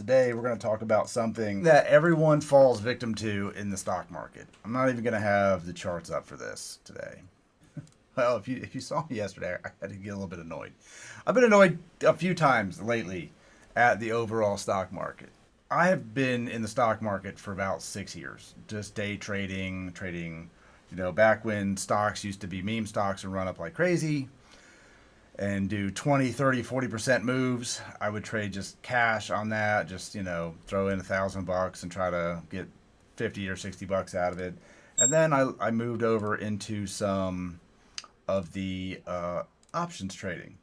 today we're going to talk about something that everyone falls victim to in the stock market. I'm not even going to have the charts up for this today. Well, if you saw me yesterday, I had to get a little bit annoyed. I've been annoyed a few times lately at the overall stock market. I have been in the stock market for about 6 years, just day trading, back when stocks used to be meme stocks and run up like crazy and do 20, 30, 40% moves. I would trade just cash on that, just, throw in $1,000 and try to get 50 or $60 out of it. And then I moved over into some of the options trading.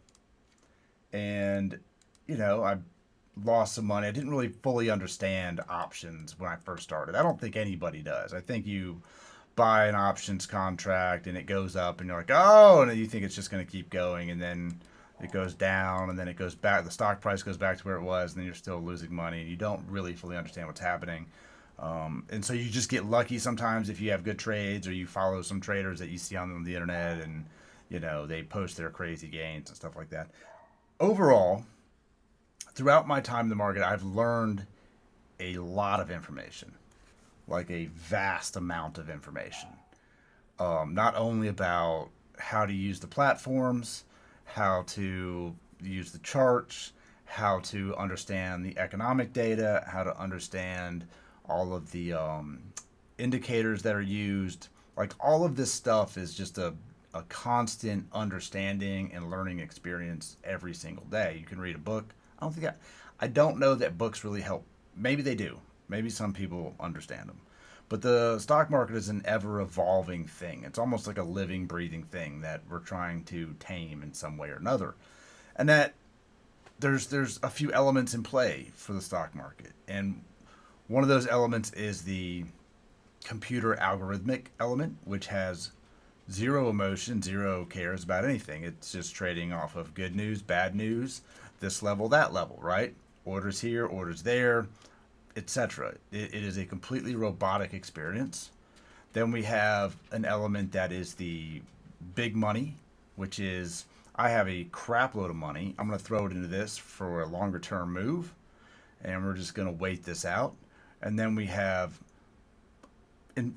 And, I lost some money. I didn't really fully understand options when I first started. I don't think anybody does. I think you buy an options contract and it goes up and you're like, oh, and you think it's just going to keep going, and then it goes down and then it goes back. The stock price goes back to where it was, and then you're still losing money and you don't really fully understand what's happening. And so you just get lucky sometimes if you have good trades or you follow some traders that you see on the internet and, they post their crazy gains and stuff like that. Overall, throughout my time in the market, I've learned a lot of information, like a vast amount of information. Not only about how to use the platforms, how to use the charts, how to understand the economic data, how to understand all of the indicators that are used. Like all of this stuff is just a constant understanding and learning experience every single day. You can read a book. I don't know that books really help. Maybe they do. Maybe some people understand them. But the stock market is an ever evolving thing. It's almost like a living, breathing thing that we're trying to tame in some way or another. And that there's a few elements in play for the stock market. And one of those elements is the computer algorithmic element, which has zero emotion, zero cares about anything. It's just trading off of good news, bad news, this level, that level, right? Orders here, orders there, etc. It is a completely robotic experience. Then we have an element that is the big money, which is I have a crap load of money. I'm going to throw it into this for a longer term move, and we're just going to wait this out. And then we have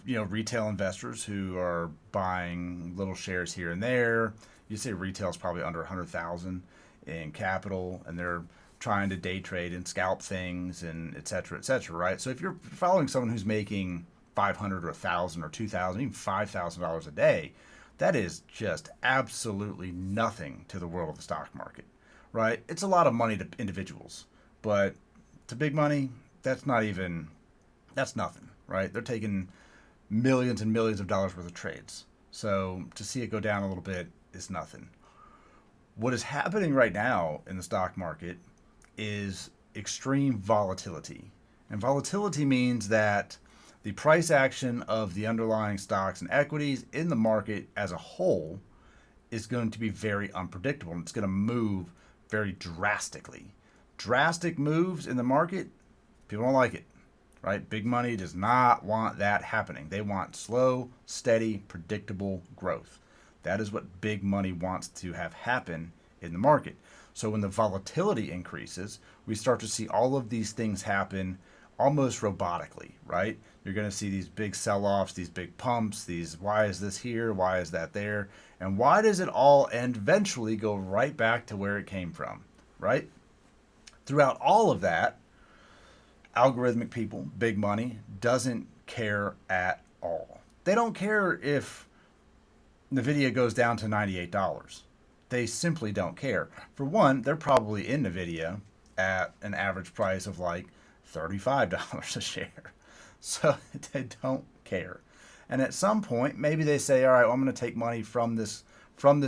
retail investors who are buying little shares here and there. You say retail is probably under 100,000 in capital, and they're trying to day trade and scalp things and et cetera, right? So if you're following someone who's making 500 or 1,000 or 2,000, even $5,000 a day, that is just absolutely nothing to the world of the stock market, right? It's a lot of money to individuals, but to big money, that's nothing, right? They're taking millions and millions of dollars worth of trades. So to see it go down a little bit is nothing. What is happening right now in the stock market is extreme volatility. And volatility means that the price action of the underlying stocks and equities in the market as a whole is going to be very unpredictable, and it's going to move very drastically. Drastic moves in the market, people don't like it, right? Big money does not want that happening. They want slow, steady, predictable growth. That is what big money wants to have happen in the market. So when the volatility increases, we start to see all of these things happen almost robotically, right? You're going to see these big sell-offs, these big pumps, why is this here, why is that there, and why does it all end eventually go right back to where it came from, right? Throughout all of that, algorithmic people, big money, doesn't care at all. They don't care if NVIDIA goes down to $98. They simply don't care. For one, they're probably in NVIDIA at an average price of like $35 a share. So they don't care. And at some point, maybe they say, all right, well, I'm going to take money from this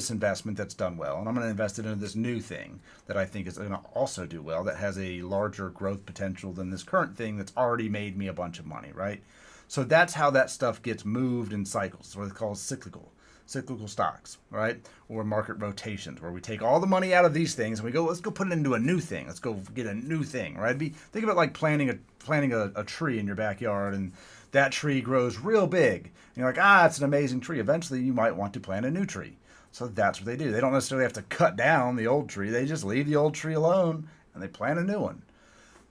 investment that's done well, and I'm going to invest it into this new thing that I think is going to also do well, that has a larger growth potential than this current thing that's already made me a bunch of money, right? So that's how that stuff gets moved in cycles. It's what they call cyclical stocks, right? Or market rotations, where we take all the money out of these things and we go, let's go put it into a new thing. Let's go get a new thing, right? Think of it like planting a tree in your backyard, and that tree grows real big. And you're like, it's an amazing tree. Eventually, you might want to plant a new tree. So that's what they do. They don't necessarily have to cut down the old tree. They just leave the old tree alone and they plant a new one.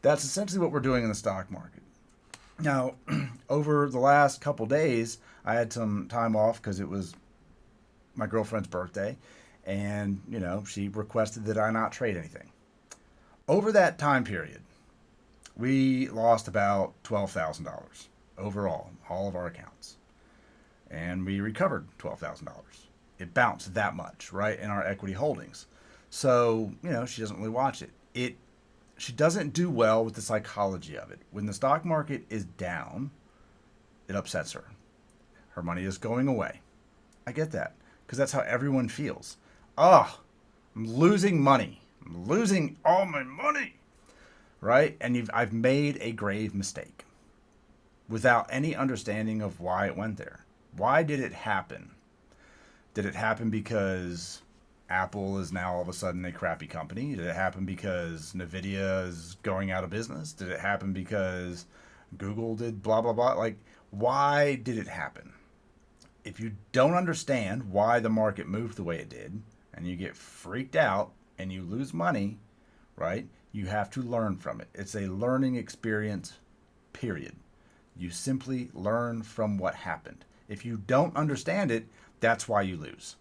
That's essentially what we're doing in the stock market. Now, over the last couple days, I had some time off because it was my girlfriend's birthday, and she requested that I not trade anything. Over that time period, we lost about $12,000 overall, all of our accounts, and we recovered $12,000. It bounced that much, right, in our equity holdings. So she doesn't really watch it. She doesn't do well with the psychology of it. When the stock market is down, it upsets her. Her money is going away. I get that because that's how everyone feels. Oh, I'm losing money. I'm losing all my money, right? And I've made a grave mistake without any understanding of why it went there. Why did it happen? Did it happen because Apple is now all of a sudden a crappy company? Did it happen because Nvidia is going out of business? Did it happen because Google did blah, blah, blah? Like, why did it happen? If you don't understand why the market moved the way it did, and you get freaked out and you lose money, right? You have to learn from it. It's a learning experience, period. You simply learn from what happened. If you don't understand it, that's why you lose.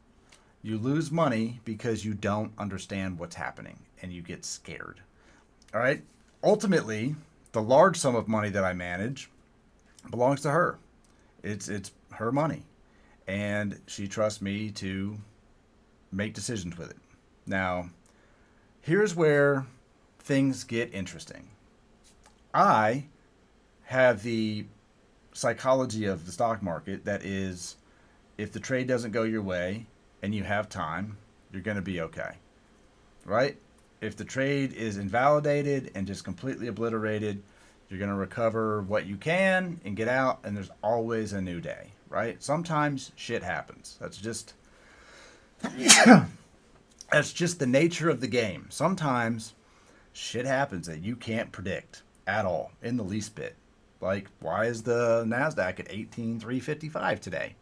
You lose money because you don't understand what's happening and you get scared. All right? Ultimately, the large sum of money that I manage belongs to her. It's her money. And she trusts me to make decisions with it. Now, here's where things get interesting. I have the psychology of the stock market that is, if the trade doesn't go your way and you have time, you're going to be okay, right? If the trade is invalidated and just completely obliterated, you're going to recover what you can and get out, and there's always a new day, right? Sometimes shit happens. That's just the nature of the game. Sometimes shit happens that you can't predict at all in the least bit. Like, why is the NASDAQ at 18,355 today?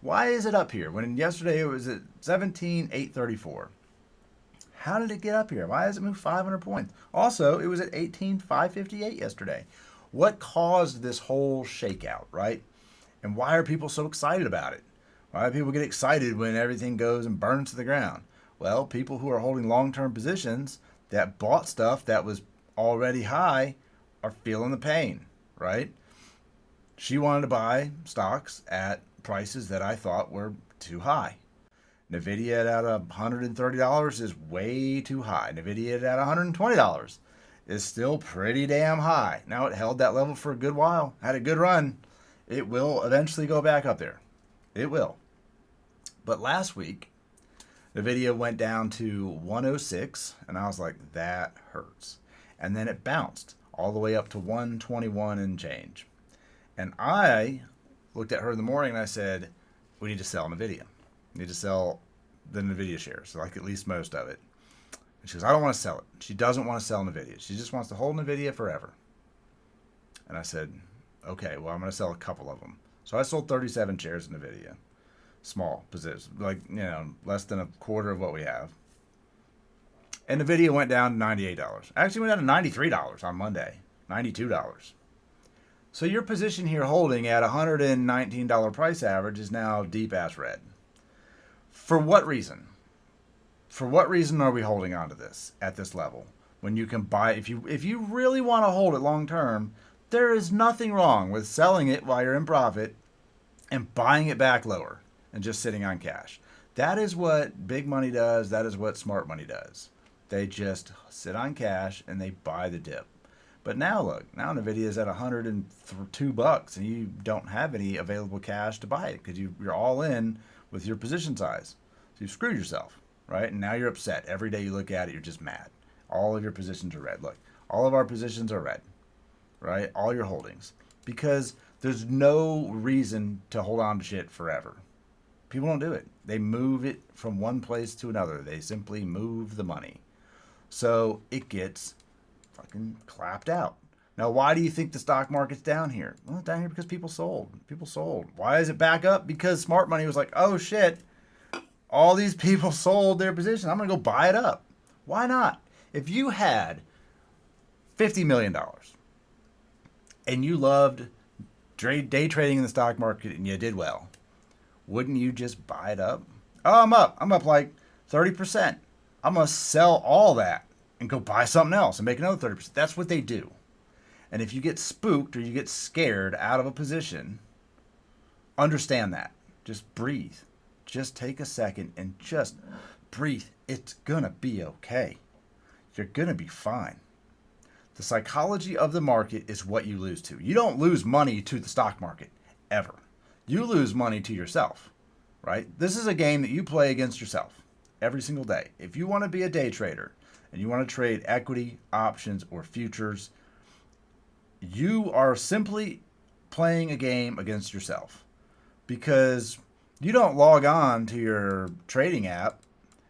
Why is it up here when yesterday it was at 17,834? How did it get up here? Why has it moved 500 points? Also, it was at 18,558 yesterday. What caused this whole shakeout, right? And why are people so excited about it? Why do people get excited when everything goes and burns to the ground? Well, people who are holding long-term positions that bought stuff that was already high are feeling the pain, right? She wanted to buy stocks at prices that I thought were too high. Nvidia at $130 is way too high. Nvidia at $120 is still pretty damn high. Now, it held that level for a good while, had a good run. It will eventually go back up there. It will. But last week, Nvidia went down to 106, and I was like, that hurts. And then it bounced all the way up to 121 and change. And I looked at her in the morning and I said, we need to sell Nvidia. We need to sell the Nvidia shares, like at least most of it. And she goes, I don't want to sell it. She doesn't want to sell Nvidia. She just wants to hold Nvidia forever. And I said, okay, well, I'm going to sell a couple of them. So I sold 37 shares in Nvidia. Small positions, like, less than a quarter of what we have. And Nvidia went down to $98. Actually went down to $93 on Monday. $92. So your position here holding at $119 price average is now deep ass red. For what reason? For what reason are we holding on to this at this level? When you can buy, if you really want to hold it long term, there is nothing wrong with selling it while you're in profit and buying it back lower and just sitting on cash. That is what big money does. That is what smart money does. They just sit on cash and they buy the dip. But now look, now Nvidia is at $102 and you don't have any available cash to buy it because you're all in with your position size. So you've screwed yourself, right? And now you're upset. Every day you look at it, you're just mad. All of your positions are red. Look, all of our positions are red, right? All your holdings. Because there's no reason to hold on to shit forever. People don't do it. They move it from one place to another. They simply move the money. So it gets fucking clapped out. Now, why do you think the stock market's down here? Well, it's down here because people sold. People sold. Why is it back up? Because smart money was like, oh shit, all these people sold their position. I'm going to go buy it up. Why not? If you had $50 million, and you loved day trading in the stock market and you did well, wouldn't you just buy it up? Oh, I'm up. I'm up like 30%. I'm going to sell all that and go buy something else and make another 30%. That's what they do. And if you get spooked or you get scared out of a position, understand that. Just breathe. Just take a second and just breathe. It's going to be okay. You're going to be fine. The psychology of the market is what you lose to. You don't lose money to the stock market, ever. You lose money to yourself, right? This is a game that you play against yourself every single day. If you want to be a day trader and you want to trade equity, options, or futures, you are simply playing a game against yourself, because you don't log on to your trading app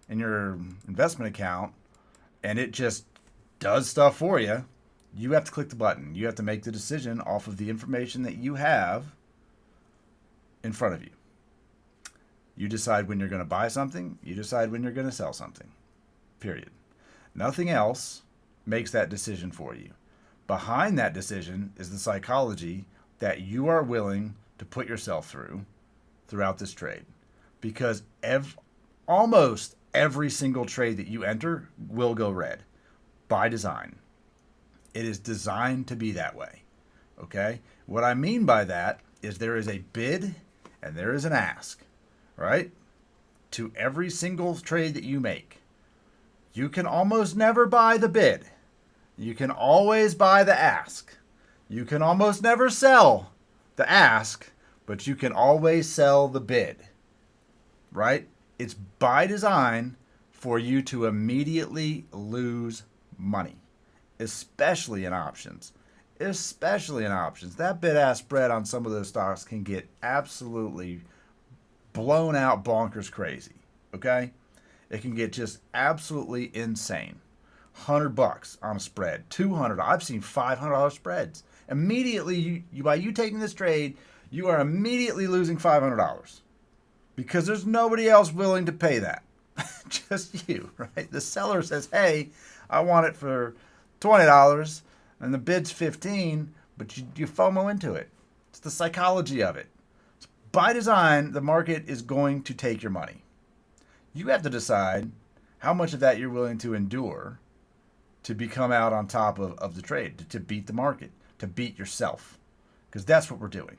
and your investment account and it just does stuff for you. You have to click the button. You have to make the decision off of the information that you have in front of you. You decide when you're going to buy something. You decide when you're going to sell something. Period. Nothing else makes that decision for you. Behind that decision is the psychology that you are willing to put yourself throughout this trade. Because almost every single trade that you enter will go red by design. It is designed to be that way. Okay? What I mean by that is there is a bid and there is an ask, right? To every single trade that you make. You can almost never buy the bid. You can always buy the ask. You can almost never sell the ask, but you can always sell the bid, right? It's by design for you to immediately lose money, especially in options. Especially in options. That bid-ask spread on some of those stocks can get absolutely blown out bonkers crazy, okay? It can get just absolutely insane. $100 on a spread, $200. I've seen $500 spreads. Immediately, by you taking this trade, you are immediately losing $500 because there's nobody else willing to pay that. Just you, right? The seller says, hey, I want it for $20 and the bid's $15, but you FOMO into it. It's the psychology of it. So by design, the market is going to take your money. You have to decide how much of that you're willing to endure to become out on top of the trade, to beat the market, to beat yourself, because that's what we're doing.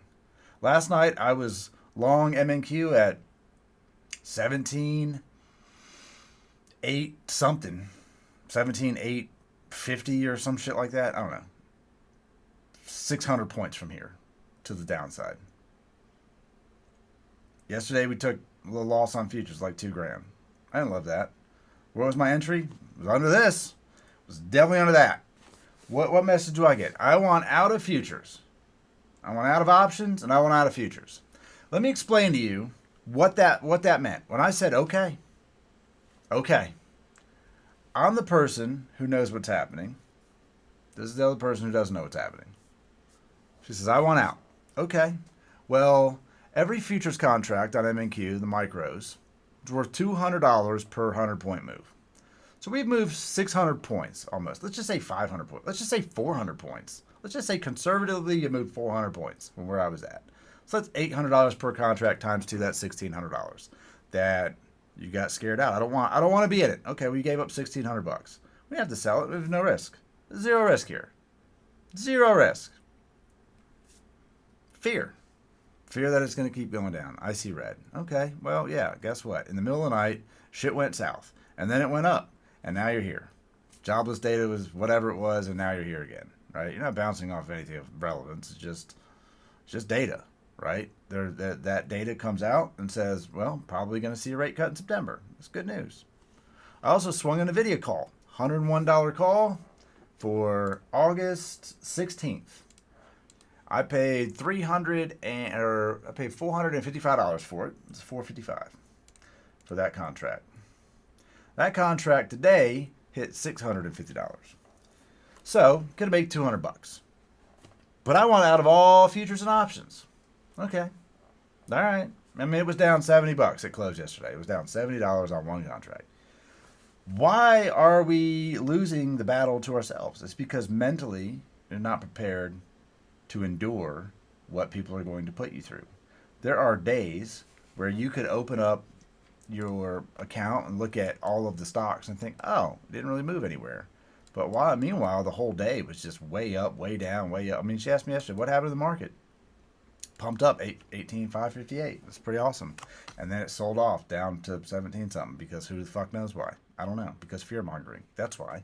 Last night, I was long MNQ at 17.8 something, 17.850 or some shit like that. I don't know. 600 points from here to the downside. Yesterday, we took a little loss on futures, like $2,000. I didn't love that. Where was my entry? It was under this. It was definitely under that. What message do I get? I want out of futures. I want out of options, and I want out of futures. Let me explain to you what that meant. When I said, okay, I'm the person who knows what's happening. This is the other person who doesn't know what's happening. She says, I want out. Okay. Well, every futures contract on MNQ, the micros, is worth $200 per 100-point move. So we've moved 600 points almost. Let's just say 500 points. Let's just say 400 points. Let's just say conservatively you moved 400 points from where I was at. So that's $800 per contract times 2. That's $1,600. That you got scared out. I don't want to be in it. Okay, we gave up $1,600. We have to sell it. There's no risk. Zero risk here. Zero risk. Fear that it's going to keep going down. I see red. Okay, well, yeah, guess what? In the middle of the night, shit went south. And then it went up. And now you're here. Jobless data was whatever it was, and now you're here again, right? You're not bouncing off anything of relevance. It's just data, right? That data comes out and says, well, probably going to see a rate cut in September. That's good news. I also swung in a video call. $101 call for August 16th. I paid $455 for it. It's $455 for that contract. That contract today hit $650. So, could have made $200. But I want out of all futures and options. Okay. All right. I mean, it was down $70 at close yesterday. It was down $70 on one contract. Why are we losing the battle to ourselves? It's because mentally you're not prepared to endure what people are going to put you through. There are days where you could open up your account and look at all of the stocks and think, oh, it didn't really move anywhere. But meanwhile, the whole day was just way up, way down, way up. I mean, she asked me yesterday, what happened to the market? Pumped up 18,558. That's pretty awesome. And then it sold off down to 17 something because who the fuck knows why? I don't know. Because fear mongering. That's why.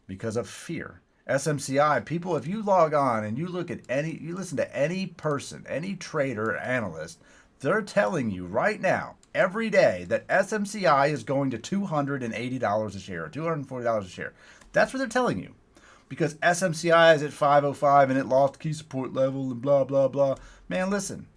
Because of fear. SMCI, people, if you log on and you look at you listen to any person, any trader or analyst, they're telling you right now, every day, that SMCI is going to $280 a share, or $240 a share. That's what they're telling you. Because SMCI is at 505 and it lost key support level and blah, blah, blah. Man, listen,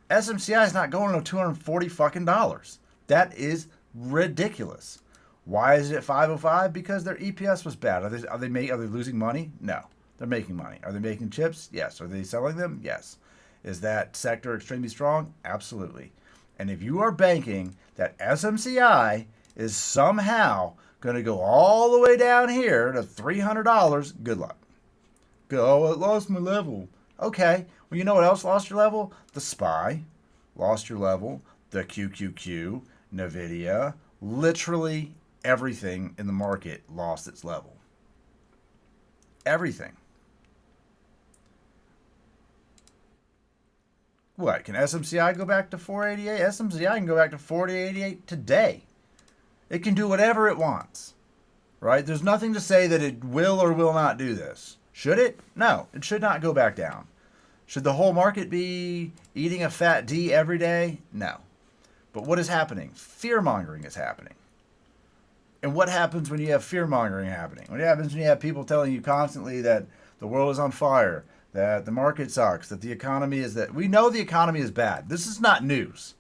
SMCI is not going to 240 fucking dollars. That is ridiculous. Why is it at 505? Because their EPS was bad. Are they losing money? No. They're making money. Are they making chips? Yes. Are they selling them? Yes. Is that sector extremely strong? Absolutely. And if you are banking that SMCI is somehow going to go all the way down here to $300, good luck. Oh, it lost my level. Okay. Well, you know what else lost your level? The SPY lost your level. The QQQ, NVIDIA, literally everything in the market lost its level. Everything. What? Can SMCI go back to 488? SMCI can go back to 488 today. It can do whatever it wants. Right? There's nothing to say that it will or will not do this. Should it? No. It should not go back down. Should the whole market be eating a fat D every day? No. But what is happening? Fear-mongering is happening. And what happens when you have fear-mongering happening? What happens when you have people telling you constantly that the world is on fire, that the market sucks, that the economy is that... We know the economy is bad. This is not news.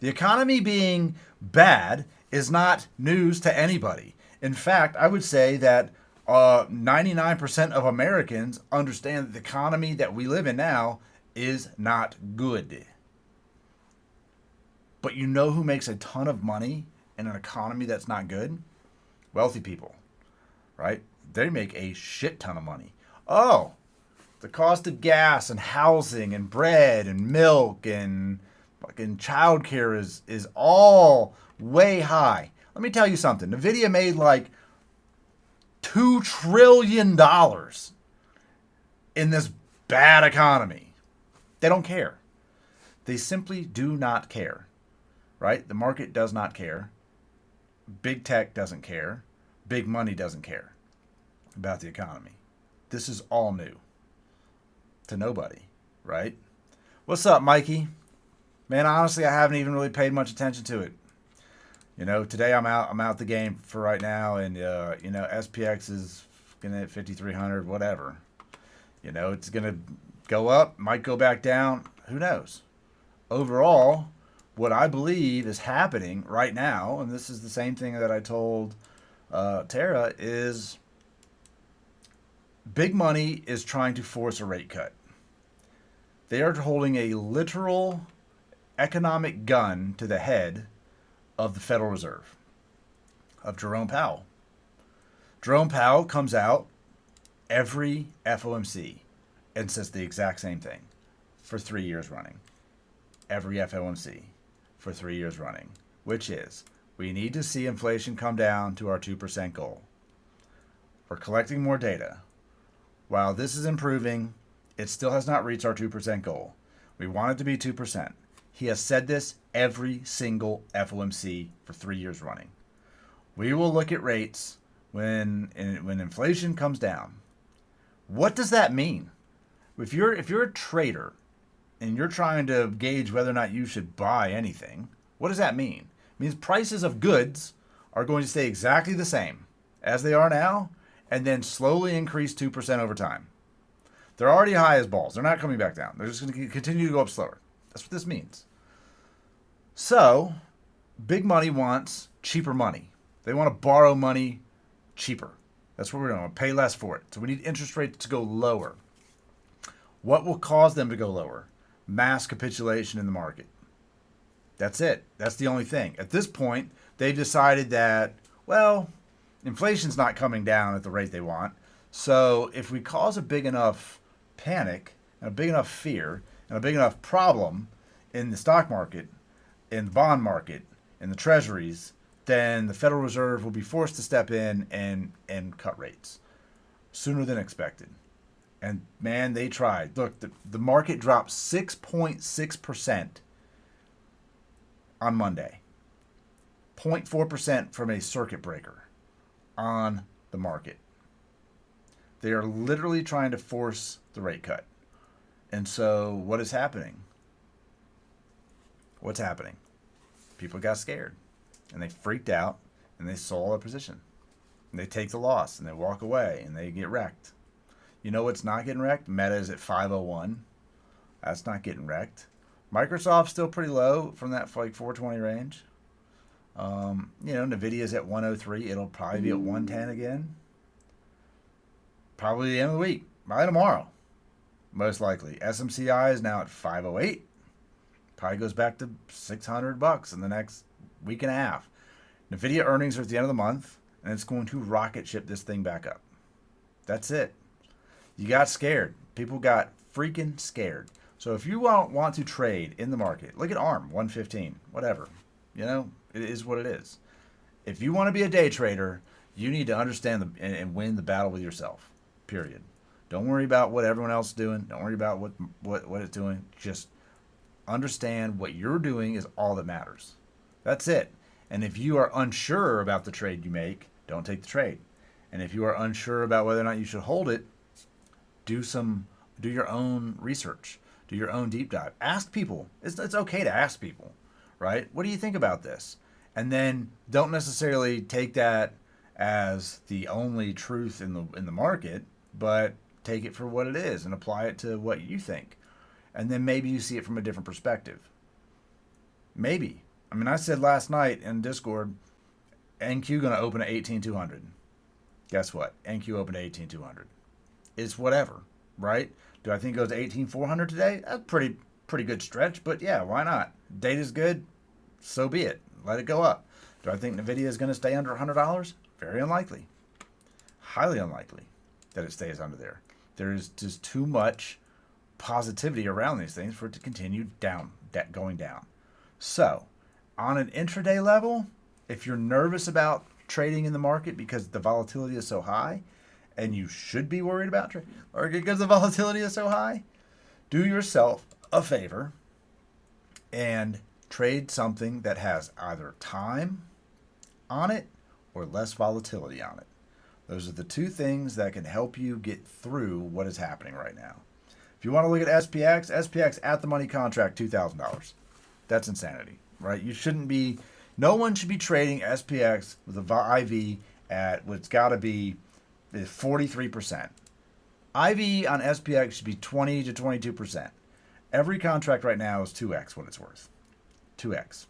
The economy being bad is not news to anybody. In fact, I would say that 99% of Americans understand that the economy that we live in now is not good. But you know who makes a ton of money in an economy that's not good? Wealthy people, right? They make a shit ton of money. Oh, the cost of gas and housing and bread and milk and fucking childcare is all way high. Let me tell you something. NVIDIA made like $2 trillion in this bad economy. They don't care. They simply do not care, right? The market does not care. Big tech doesn't care. Big money doesn't care about the economy. This is all new to nobody, right? What's up, Mikey? Man, honestly, I haven't even really paid much attention to it. You know, today I'm out the game for right now, and you know, SPX is gonna hit 5,300, whatever. You know, it's gonna go up, might go back down, who knows? Overall, what I believe is happening right now, and this is the same thing that I told Tara, is big money is trying to force a rate cut. They are holding a literal economic gun to the head of the Federal Reserve, of Jerome Powell. Jerome Powell comes out every FOMC and says the exact same thing for 3 years running. Every FOMC for 3 years running, which is we need to see inflation come down to our 2% goal. We're collecting more data. While this is improving, it still has not reached our 2% goal. We want it to be 2%. He has said this every single FOMC for 3 years running. We will look at rates when inflation comes down. What does that mean? If you're a trader and you're trying to gauge whether or not you should buy anything, what does that mean? It means prices of goods are going to stay exactly the same as they are now and then slowly increase 2% over time. They're already high as balls. They're not coming back down. They're just going to continue to go up slower. That's what this means. So, big money wants cheaper money. They want to borrow money cheaper. That's what we're doing. We'll pay less for it. So we need interest rates to go lower. What will cause them to go lower? Mass capitulation in the market. That's it. That's the only thing. At this point, they've decided that, well, Inflation's not coming down at the rate they want. So if we cause a big enough panic and a big enough fear and a big enough problem in the stock market, in the bond market, in the treasuries, then the Federal Reserve will be forced to step in and cut rates sooner than expected. And man, they tried. Look, the market dropped 6.6% on Monday, 0.4% from a circuit breaker on the market. They are literally trying to force the rate cut. And so what is happening? What's happening? People got scared and they freaked out and they sold their position. And they take the loss and they walk away and they get wrecked. You know what's not getting wrecked? Meta is at 501. That's not getting wrecked. Microsoft's still pretty low from that like 420 range. Nvidia's at 103. It'll probably be at 110 again. Probably the end of the week. By tomorrow. Most likely. SMCI is now at 508. Probably goes back to $600 in the next week and a half. Nvidia earnings are at the end of the month, and it's going to rocket ship this thing back up. That's it. You got scared. People got freaking scared. So if you want to trade in the market, look at ARM, 115, whatever. It is what it is. If you want to be a day trader, you need to understand and win the battle with yourself, period. Don't worry about what everyone else is doing. Don't worry about what it's doing. Just understand what you're doing is all that matters. That's it. And if you are unsure about the trade you make, don't take the trade. And if you are unsure about whether or not you should hold it, do your own research. Do your own deep dive. Ask people. It's okay to ask people, right? What do you think about this? And then don't necessarily take that as the only truth in the market, but take it for what it is and apply it to what you think. And then maybe you see it from a different perspective. Maybe. I said last night in Discord, NQ going to open at 18,200. Guess what? NQ opened at 18,200. It's whatever, right? Do I think it goes to 18,400 today? That's pretty good stretch, but yeah, why not? Data's good, so be it. Let it go up. Do I think Nvidia is going to stay under $100? Very unlikely. Highly unlikely that it stays under there. There is just too much positivity around these things for it to continue going down. So, on an intraday level, if you're nervous about trading in the market because the volatility is so high, and you should be worried about trading, or because the volatility is so high, do yourself a favor and trade something that has either time on it or less volatility on it. Those are the two things that can help you get through what is happening right now. If you want to look at SPX at the money contract, $2,000. That's insanity, right? No one should be trading SPX with a IV at what's got to be 43%. IV on SPX should be 20 to 22%. Every contract right now is 2x what it's worth. 2x.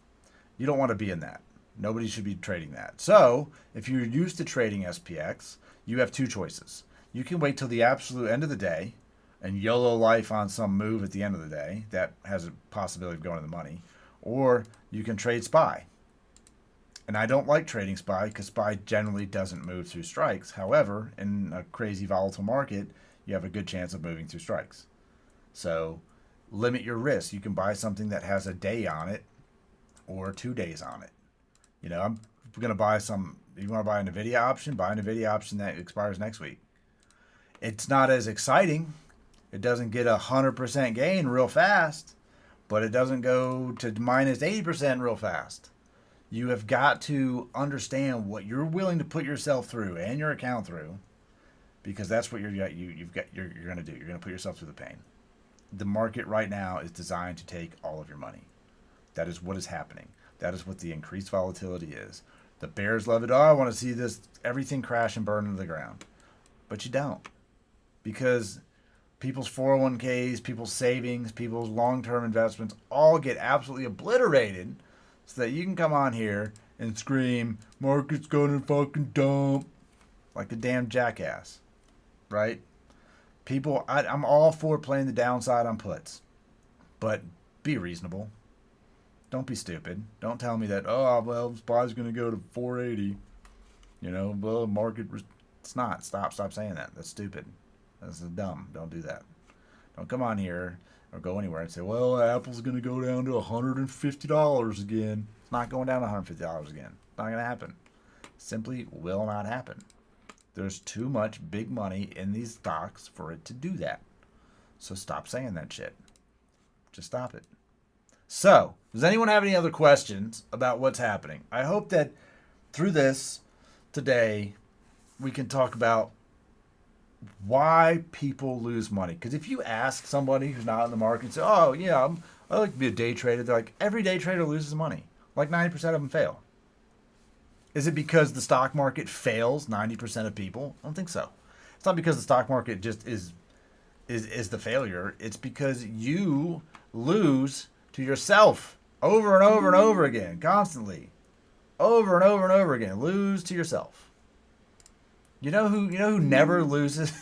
You don't want to be in that. Nobody should be trading that. So, if you're used to trading SPX, you have two choices. You can wait till the absolute end of the day and YOLO life on some move at the end of the day that has a possibility of going to the money, or you can trade SPY. And I don't like trading SPY because SPY generally doesn't move through strikes. However, in a crazy volatile market, you have a good chance of moving through strikes. So limit your risk. You can buy something that has a day on it or 2 days on it. I'm going to buy you want to buy a Nvidia option? Buy a Nvidia option that expires next week. It's not as exciting. It doesn't get 100% gain real fast, but it doesn't go to minus 80% real fast. You have got to understand what you're willing to put yourself through and your account through, because that's what you're going to do. You're going to put yourself through the pain. The market right now is designed to take all of your money. That is what is happening. That is what the increased volatility is. The bears love it. Oh, I want to see everything crash and burn into the ground. But you don't. Because people's 401ks, people's savings, people's long-term investments all get absolutely obliterated so that you can come on here and scream, market's going to fucking dump, like a damn jackass, right? People, I'm all for playing the downside on puts, but be reasonable. Don't be stupid. Don't tell me that, SPY's going to go to 480. Well, market. It's not. Stop saying that. That's stupid. That's dumb. Don't do that. Don't come on here or go anywhere and say, well, Apple's going to go down to $150 again. It's not going down to $150 again. It's not going to happen. Simply will not happen. There's too much big money in these stocks for it to do that. So stop saying that shit. Just stop it. So, does anyone have any other questions about what's happening? I hope that through this today, we can talk about why people lose money. Because if you ask somebody who's not in the market and say, oh, yeah, I like to be a day trader, they're like, every day trader loses money. Like 90% of them fail. Is it because the stock market fails 90% of people? I don't think so. It's not because the stock market just is the failure. It's because you lose to yourself over and over and over again, constantly. Over and over and over again. Lose to yourself. You know who never loses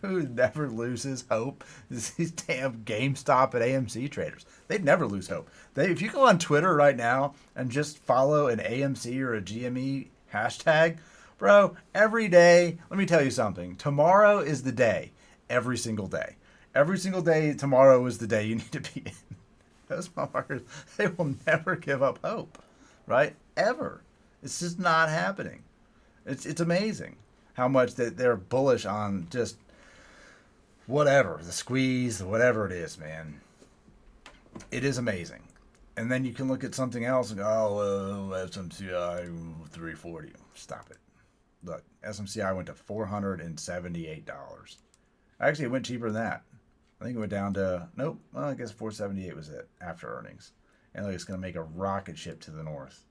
who never loses hope? Is these damn GameStop and AMC traders. They'd never lose hope. If you go on Twitter right now and just follow an AMC or a GME hashtag, bro, every day, let me tell you something. Tomorrow is the day. Every single day. Every single day, tomorrow is the day you need to be in. Those motherfuckers, they will never give up hope. Right? Ever. It's just not happening. It's amazing how much that they're bullish on just whatever, the squeeze, whatever it is, man. It is amazing. And then you can look at something else and go, oh, SMCI 340. Stop it. Look, SMCI went to $478. Actually, it went cheaper than that. I think it went down to, nope, well, I guess 478 was it after earnings. And look, it's going to make a rocket ship to the north.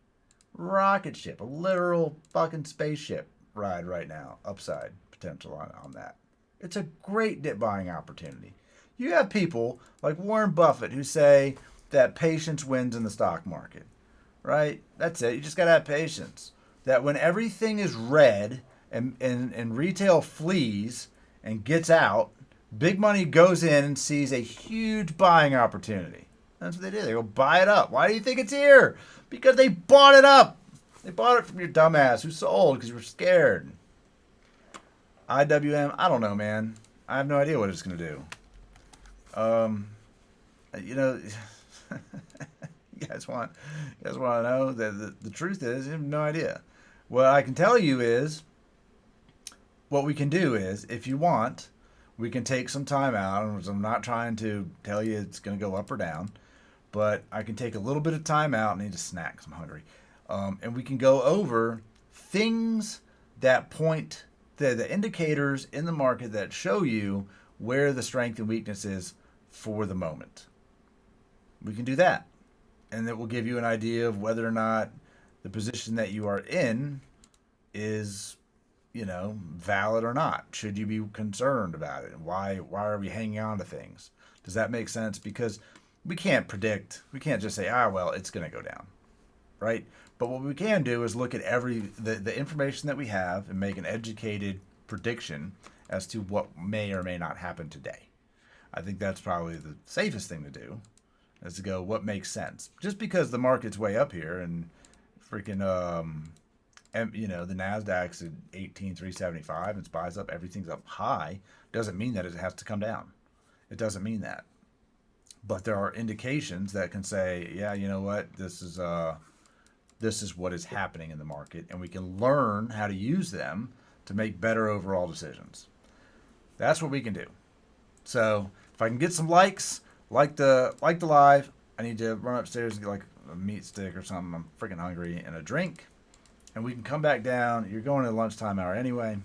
Rocket ship, a literal fucking spaceship ride right now. Upside potential on that. It's a great dip buying opportunity. You have people like Warren Buffett who say that patience wins in the stock market, right? That's it. You just got to have patience. That when everything is red and retail flees and gets out, big money goes in and sees a huge buying opportunity. That's what they do. They go buy it up. Why do you think it's here? Because they bought it up. They bought it from your dumbass who sold because you were scared. IWM, I don't know, man. I have no idea what it's going to do. You guys want to know that the truth is you have no idea. What I can tell you is, what we can do is, if you want, we can take some time out. I'm not trying to tell you it's going to go up or down, but I can take a little bit of time out. I need a snack because I'm hungry. And we can go over things that point the indicators in the market that show you where the strength and weakness is for the moment. We can do that. And it will give you an idea of whether or not the position that you are in is, valid or not. Should you be concerned about it? And why are we hanging on to things? Does that make sense? Because we can't predict. We can't just say, well, it's going to go down. Right? But what we can do is look at the information that we have and make an educated prediction as to what may or may not happen today. I think that's probably the safest thing to do, is to go, what makes sense? Just because the market's way up here and freaking, the NASDAQ's at 18,375 and SPY's up, everything's up high, doesn't mean that it has to come down. It doesn't mean that. But there are indications that can say, yeah, you know what, this is what is happening in the market, and we can learn how to use them to make better overall decisions. That's what we can do. So if I can get some likes, like the live, I need to run upstairs and get like a meat stick or something. I'm freaking hungry, and a drink, and we can come back down. You're going to the lunchtime hour anyway,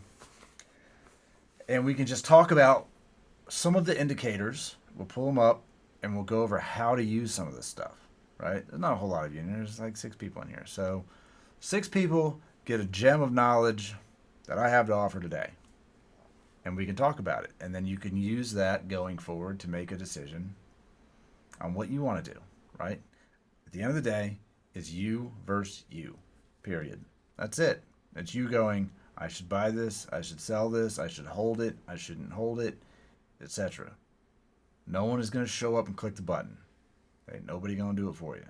and we can just talk about some of the indicators. We'll pull them up, and we'll go over how to use some of this stuff. Right? There's not a whole lot of you in here. There's like 6 people in here. So 6 people get a gem of knowledge that I have to offer today. And we can talk about it. And then you can use that going forward to make a decision on what you want to do. Right? At the end of the day, it's you versus you. Period. That's it. It's you going, I should buy this, I should sell this, I should hold it, I shouldn't hold it, etc. No one is going to show up and click the button. Ain't nobody gonna do it for you.